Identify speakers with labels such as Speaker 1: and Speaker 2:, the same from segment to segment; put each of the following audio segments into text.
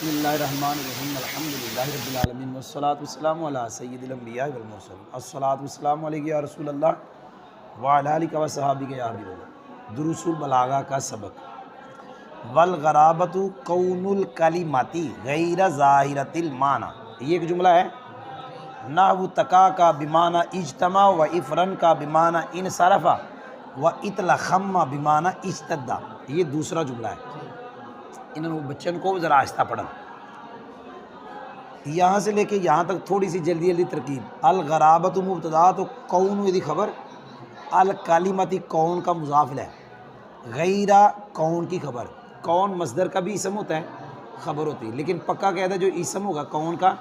Speaker 1: بسم اللہ الرحمن الرحیم الحمدللہ رب العالمین والصلاة والسلام علی سید الانبیاء والمرسلین الصلاة والسلام علیہ یا رسول اللہ وعلی آلہ و صحابہ یا حبیب اللہ۔ دروس البلاغہ کا سبق والغرابۃ کون الکلمات غیر ظاہرۃ المعنی، یہ ایک جملہ ہے۔ نحو تکا کا بمعنی اجتماع و افرن کا بمعنی انصرف و اطلخم بمعنی اشتد، یہ دوسرا جملہ ہے۔ انہوں نے بچوں کو ذرا آہستہ پڑھنا، یہاں سے لے کے یہاں تک تھوڑی سی جلدی ترکیب۔ الغرابۃ مبتدا تو کون یہ خبر، الکلمات کون کا مضاف ہے، غیرہ کون کی خبر۔ کون مصدر کا بھی اسم ہوتا ہے، خبر ہوتی ہے، لیکن پکا قاعدہ جو اسم ہوگا کون کا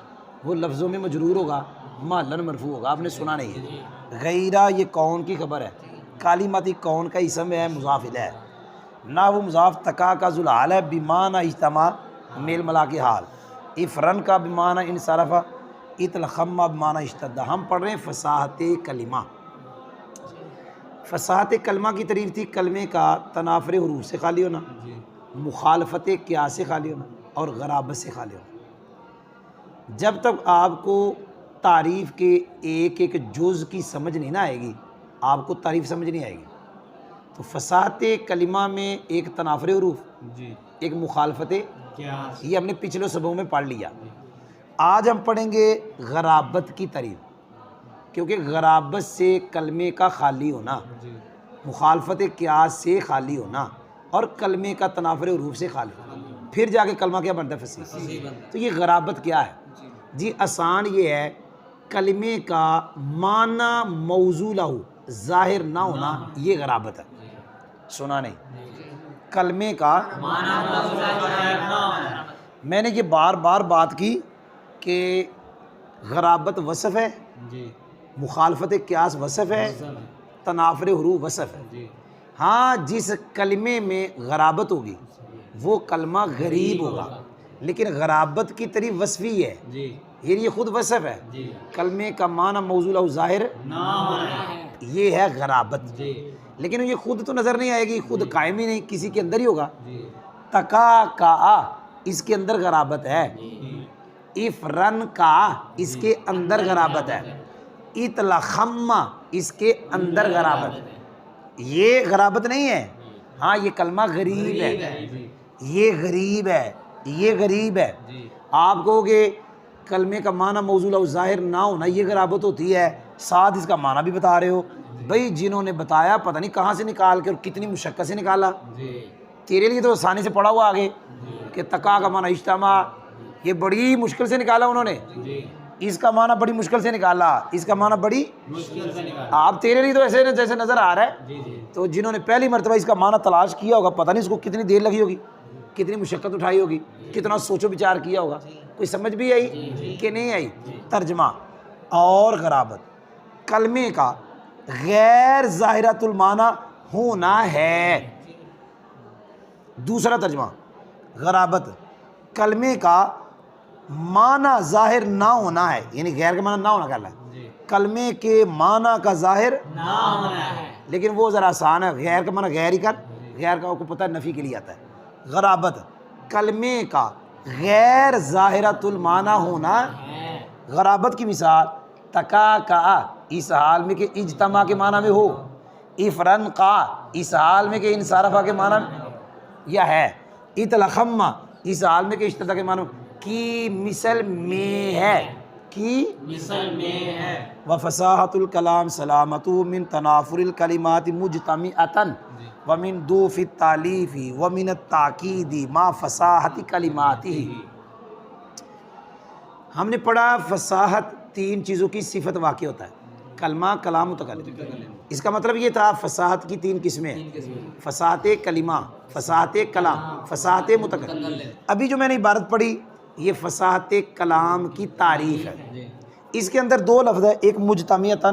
Speaker 1: وہ لفظوں میں مجرور ہوگا، محلاً مرفوع ہوگا، آپ نے سنا نہیں ہے۔ غیرہ یہ کون کی خبر ہے، کلمات کون کا اسم ہے، مضاف الیہ ہے۔ نہ وہ مضاف تکا کا ذوالحال ہے، بمعنی اجتماع میل ملا کے حال، افرن کا بمعنی انصرف، اطلخم بمعنی اشتد۔ ہم پڑھ رہے ہیں فصاحت کلمہ۔ فصاحت کلمہ کی تعریف تھی کلمے کا تنافر حروف سے خالی ہونا، مخالفت قیاس سے خالی ہونا اور غرابت سے خالی ہونا۔ جب تک آپ کو تعریف کے ایک ایک جز کی سمجھ نہیں نہ آئے گی، آپ کو تعریف سمجھ نہیں آئے گی۔ تو فصاحت کلمہ میں ایک تنافر حروف، ایک مخالفت قیاس، یہ ہم نے پچھلے سبقوں میں پڑھ لیا۔ آج ہم پڑھیں گے غرابت کی تعریف، کیونکہ غرابت سے کلمے کا خالی ہونا، مخالفت قیاس سے خالی ہونا اور کلمے کا تنافر حروف سے خالی ہونا، پھر جا کے کلمہ کیا بنتا ہے، فصیح۔ تو یہ غرابت کیا ہے جی؟ آسان یہ ہے، کلمے کا معنی موضوع لہو ظاہر نہ ہونا، یہ غرابت ہے۔ سنا نہیں، کلمے کا میں نے یہ بار بار بات کی کہ غرابت وصف ہے، مخالفت قیاس وصف ہے، تنافر حروف وصف ہے۔ ہاں، جس کلمے میں غرابت ہوگی وہ کلمہ غریب ہوگا، لیکن غرابت کی تعریف وصفی ہے، یہ خود وصف ہے۔ کلمے کا معنی موضوع لہو ظاہر یہ ہے غرابت، لیکن یہ خود تو نظر نہیں آئے گی، خود قائم ہی نہیں، کسی کے اندر ہی ہوگا۔ تکا کا اس کے اندر غرابت ہے، افرن کا اس کے اندر غرابت ہے، اطلخم اس کے اندر غرابت ہے، یہ غرابت نہیں ہے۔ ہاں، یہ کلمہ غریب ہے، یہ غریب ہے، یہ غریب ہے۔ آپ کہو گے کلمے کا معنی موضوع لہو ظاہر نہ ہونا یہ غرابت ہوتی ہے، ساتھ اس کا معنی بھی بتا رہے ہو۔ بھئی جنہوں نے بتایا پتہ نہیں کہاں سے نکال کے اور کتنی مشقت سے نکالا، تیرے لیے تو آسانی سے پڑھا ہوا آگے کہ تکا کا معنی اجتماع، یہ بڑی مشکل سے نکالا انہوں نے، اس کا معنی بڑی مشکل سے نکالا، اس کا معنی بڑی مشکل سے نکالا۔ آپ تیرے لیے تو ایسے جیسے نظر آ رہا ہے، تو جنہوں نے پہلی مرتبہ اس کا معنی تلاش کیا ہوگا پتہ نہیں اس کو کتنی دیر لگی ہوگی، کتنی مشقت اٹھائی ہوگی، کتنا سوچ و بچار کیا ہوگا۔ کوئی سمجھ بھی آئی کہ نہیں آئی؟ ترجمہ اور غرابت کلمے کا غیر ظاہرۃ المعنی ہونا ہے۔ دوسرا ترجمہ، غرابت کلمے کا معنی ظاہر نہ ہونا ہے، یعنی غیر کا معنی نہ ہونا کہنا ہے، کلمے کے معنی کا ظاہر نہ ہونا ہے، لیکن وہ ذرا آسان ہے، غیر کا معنی غیر ہی کر، غیر کا کو پتہ ہے نفی کے لیے آتا ہے۔ غرابت کلمے کا غیر ظاہرۃ المعنی ہونا، غرابت کی مثال تکا کا اس حال میں کہ اجتماع کے معنی میں ہو، افرن کا اس حال میں کہ انصرفہ کے معنی میں یا ہے، اطلخم اس حال میں کہ اشتدا کے معنی کی مثل میں ہے، کی مثل میں ہے۔ وفصاحت الکلام سلامت من تنافر الکلمات مجتمعۃ ومن دوف التالیف ومن التاکید ما فصاحت کلماتہ۔ ہم نے پڑھا فصاحت تین چیزوں کی صفت واقع ہوتا ہے، کلمہ، کلام، متکلم۔ اس کا مطلب یہ تھا فصاحت کی تین قسمیں، فصاحت کلمہ، فصاحت کلام، فصاحت متکلم۔ ابھی جو میں نے عبارت پڑھی یہ فصاحت کلام کی تعریف ہے۔ اس کے اندر دو لفظ ہے، ایک مجتمعۃ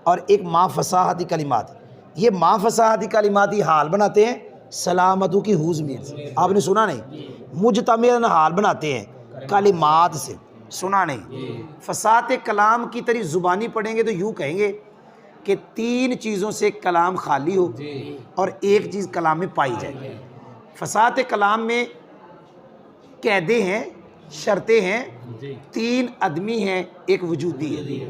Speaker 1: اور ایک ما فصاحت کلمات۔ یہ ما فصاحت کلمات حال بناتے ہیں سلامتوں کی حوض میں، آپ نے سنا نہیں، مجتمعۃ حال بناتے ہیں کلمات سے، سنا نہیں۔ فصاحت کلام کی طرح زبانی پڑھیں گے تو یوں کہیں گے کہ تین چیزوں سے کلام خالی ہو اور ایک چیز کلام میں پائی جائے۔ فصاحت کلام میں قیدیں ہیں، شرطیں ہیں، 3 عدمی ہیں، ایک وجودی ہے۔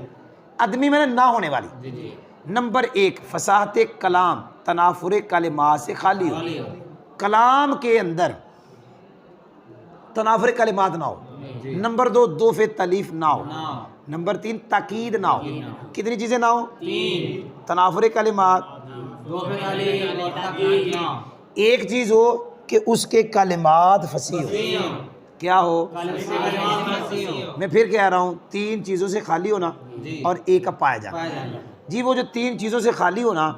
Speaker 1: عدمی میں نہ ہونے والی، نمبر 1 فصاحت کلام، تنافر کلمات سے خالی ہو، کلام کے اندر تنافر کلمات نہ ہو۔ نمبر 2 دوف تلیف نہ ہو۔ نمبر 3 تاکید نہ ہو۔ کتنی چیزیں نہ ہو؟ 3، تنافر کلمات، ایک چیز ہو کہ اس کے کلمات فصیح ہو، کیا ہو؟ میں پھر کہہ رہا ہوں 3 چیزوں سے خالی ہونا اور ایک کا پایا جانا۔ جی وہ جو 3 چیزوں سے خالی ہونا،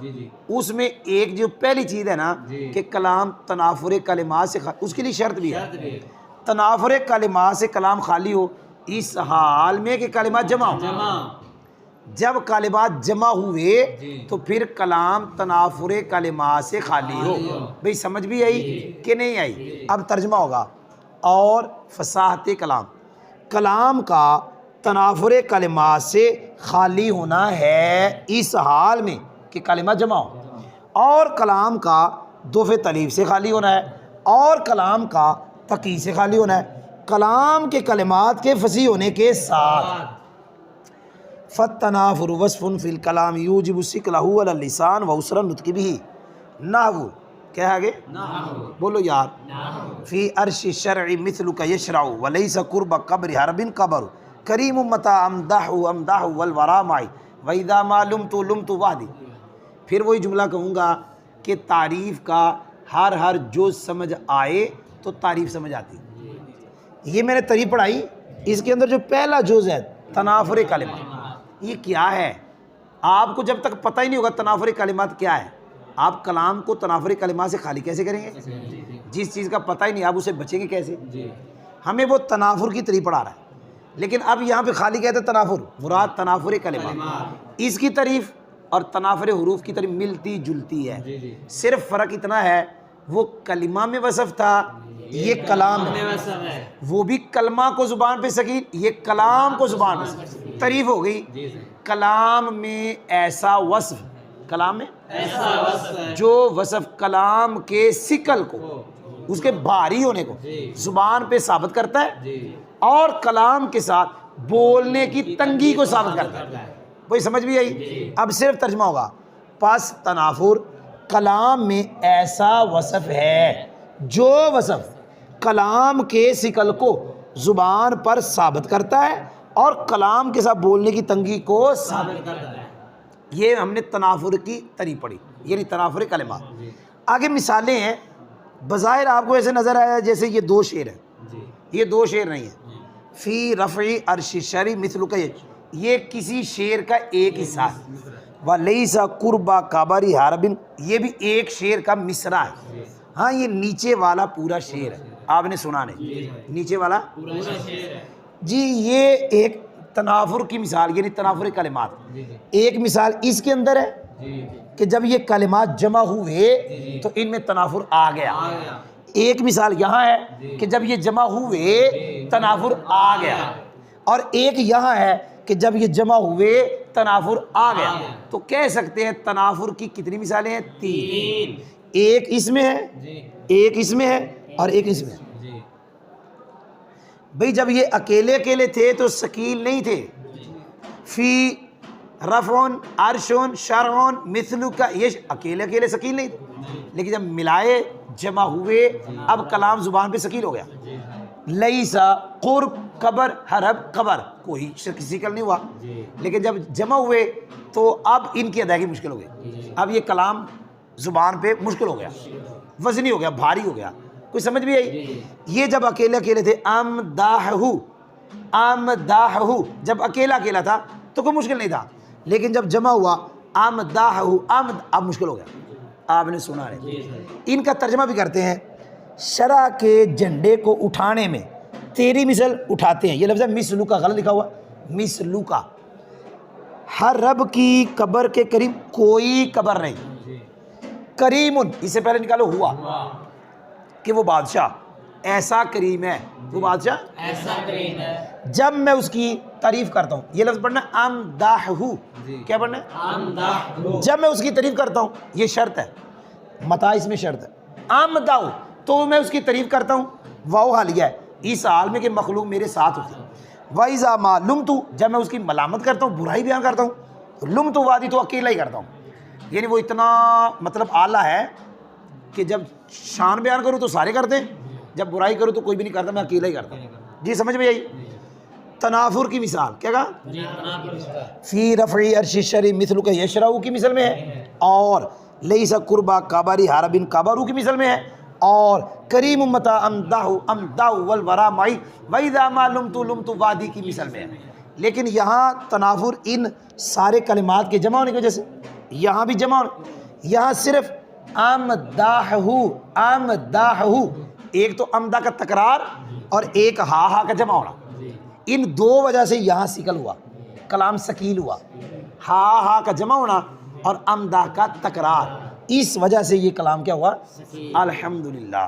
Speaker 1: اس میں ایک جو پہلی چیز ہے نا کہ کلام تنافر کلمات سے اس کے لیے شرط بھی ہے، تنافر کلمات سے کلام خالی ہو اس حال میں کہ کلمات جمع ہو۔ جب کلمات جمع ہوئے تو پھر کلام تنافر کلمات سے خالی ہو۔ بھئی سمجھ بھی آئی کہ نہیں آئی؟ اب ترجمہ ہوگا۔ اور فصاحت کلام، کلام کا تنافر کلمات سے خالی ہونا ہے اس حال میں کہ کلمات جمع ہو، اور کلام کا دوف تلیف سے خالی ہونا ہے، اور کلام کا تقی سے خالی ہونا ہے، کلام کے کلمات کے فصیح ہونے کے ساتھ۔ فالتنافر وصف فی الکلام یوجب ثقلہ علی اللسان وعسر النطق بہ۔ نحو کیا ہے آگے؟ بولو یار۔ فی عرش الشرع مثلک یشرع ولیس قرب قبر حرب قبر کریم متی امدح امدح والورا معی واذا ما لمت لمت وحدی۔ پھر وہی جملہ کہوں گا کہ تعریف کا ہر جز سمجھ آئے تو تعریف سمجھ آتی۔ یہ میں نے تعریف پڑھائی، اس کے اندر جو پہلا جز ہے تنافر کلمات، یہ کیا ہے؟ آپ کو جب تک پتہ ہی نہیں ہوگا تنافر کلمات کیا ہے، آپ کلام کو تنافر کلمات سے خالی کیسے کریں گے؟ جس چیز کا پتہ ہی نہیں آپ اسے بچیں گے کیسے؟ ہمیں وہ تنافر کی تعریف پڑھا رہا ہے، لیکن اب یہاں پہ خالی کہتے ہیں تنافر، مراد تنافر کلمات۔ اس کی تعریف اور تنافر حروف کی تعریف ملتی جلتی ہے، صرف فرق اتنا ہے وہ کلمہ میں وصف تھا، یہ کلام میں، وہ بھی کلمہ کو زبان پہ ثقیل، یہ کلام کو زبان پہ ثقیل۔ تعریف ہو گئی۔ کلام میں ایسا وصف، کلام میں ایسا وصف جو وصف کلام کے ثقل کو، اس کے بھاری ہونے کو زبان پہ ثابت کرتا ہے، اور کلام کے ساتھ بولنے کی تنگی کو ثابت کرتا ہے۔ وہی سمجھ بھی آئی؟ اب صرف ترجمہ ہوگا۔ پس تنافر کلام میں ایسا وصف ہے جو وصف کلام کے ثقل کو زبان پر ثابت کرتا ہے اور کلام کے ساتھ بولنے کی تنگی کو ثابت کرتا ہے۔ یہ ہم نے تنافر کی تعریف پڑھی، یعنی تنافر کلمات۔ آگے مثالیں ہیں، بظاہر آپ کو ایسے نظر آیا جیسے یہ 2 شعر ہیں، یہ 2 شعر نہیں ہیں۔ فی رفع عرش الشرع مثلک، یہ کسی شعر کا ایک حصہ ہے۔ ولیس قرب قبر حرب، یہ بھی ایک شعر کا مصرع ہے۔ ہاں یہ نیچے والا پورا شعر ہے، آپ نے سنا نہیں، نیچے والا پورا شعر ہے جی۔ یہ ایک تنافر کی مثال، یعنی تنافر کلمات۔ ایک مثال اس کے اندر ہے کہ جب یہ کلمات جمع ہوئے تو ان میں تنافر آ گیا۔ ایک مثال یہاں ہے کہ جب یہ جمع ہوئے تنافر آ گیا، اور ایک یہاں ہے کہ جب یہ جمع ہوئے تنافر آ گیا۔ تو کہہ سکتے ہیں تنافر کی کتنی مثالیں ہیں؟ 3۔ ایک اس میں ہے، ایک اس میں ہے، اور ایک اس میں ہے۔ بھئی جب یہ اکیلے اکیلے تھے تو ثقیل نہیں تھے۔ فی رفعن عرشن شرعن مثلک، یہ اکیلے اکیلے ثقیل نہیں تھے، لیکن جب ملائے جمع ہوئے اب کلام زبان پہ ثقیل ہو گیا۔ لیسا قرب قبر حرب قبر، کوئی ثقیل نہیں ہوا، لیکن جب جمع ہوئے تو اب ان کی ادائیگی مشکل ہو گئی، اب یہ کلام زبان پہ مشکل ہو گیا، وزنی ہو گیا، بھاری ہو گیا۔ کوئی سمجھ بھی آئی؟ یہ جب اکیلے اکیلے تھے، امداحہ، امداحہ، جب اکیلا اکیلا تھا تو کوئی مشکل نہیں تھا، لیکن جب جمع ہوا امداحہ، اب مشکل ہو گیا۔ آپ نے سنا ہے، ان کا ترجمہ بھی کرتے ہیں۔ شرع کے جھنڈے کو اٹھانے میں تیری مثل اٹھاتے ہیں، یہ لفظ ہے مثلو کا، غلط لکھا ہوا مثلو کا۔ ہر رب کی قبر کے قریب کوئی قبر نہیں۔ کریم، اس سے پہلے نکالو ہوا، کہ وہ بادشاہ ایسا کریم ہے، وہ بادشاہ ایسا کریم ہے۔ جب میں اس کی تعریف کرتا ہوں، یہ لفظ پڑھنا امداحہ، کیا پڑھنا ہے؟ امداحہ۔ جب میں اس کی تعریف کرتا ہوں، یہ شرط ہے، متا اس میں شرط ہے، امداحہ، تو میں اس کی تعریف کرتا ہوں، واو حالیہ ہے، اس حال میں کہ مخلوق میرے ساتھ ہوتی. وَإِذَا مَا لُمْتُ جب میں اس کی ملامت کرتا ہوں برائی بیان کرتا ہوں لُمْتُ وادی تو اکیلا ہی کرتا ہوں. یعنی وہ اتنا مطلب اعلیٰ ہے کہ جب شان بیان کروں تو سارے کرتے ہیں, جب برائی کروں تو کوئی بھی نہیں کرتا, میں اکیلا ہی کرتا ہوں. جی سمجھ میں آئی. تنافر کی مثال کیا کہا؟ فی رفع عرش الشری مثل کا یشرع کی مثل میں ہے, اور لیس قربا کاباری حربن کابارو کی مثل میں ہے, اور کریم متا امدہ والورا معی وَإِذَا مَا لُمْتُ وادی کی مثل میں ہے. لیکن یہاں تنافر ان سارے کلمات کے جمع ہونے کی وجہ سے یہاں بھی جمع یہاں صرف امداحہ ایک تو امدہ کا تکرار اور ایک ہا کا جمع ہونا, ان دو وجہ سے یہاں سکل ہوا, کلام ثقیل ہوا. ہا کا جمع ہونا اور امدہ کا تکرار, اس وجہ سے یہ کلام کیا ہوا؟ الحمدللہ.